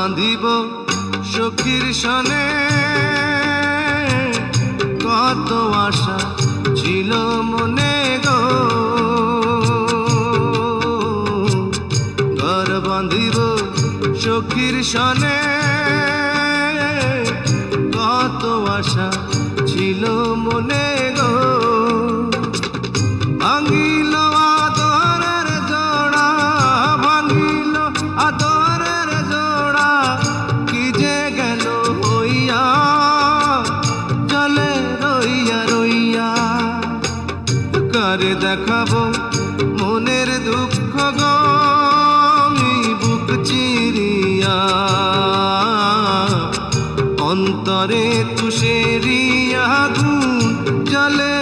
বাঁধিব সখীর সনে, কত আশা ছিল মনে গো। ঘর বাঁধিব সখীর সনে, কত আশা ছিল মনে গো। ভাঙিল আদরের জোড়া, ভাঙিল আদরের জোড়া, কি যে গেল হইয়া জলে রইয়া রইয়া। কারে দেখাবো মনের দুঃখ গো, বুক চিরিয়া অন্তরে তুষেরিয়া আগুন জলে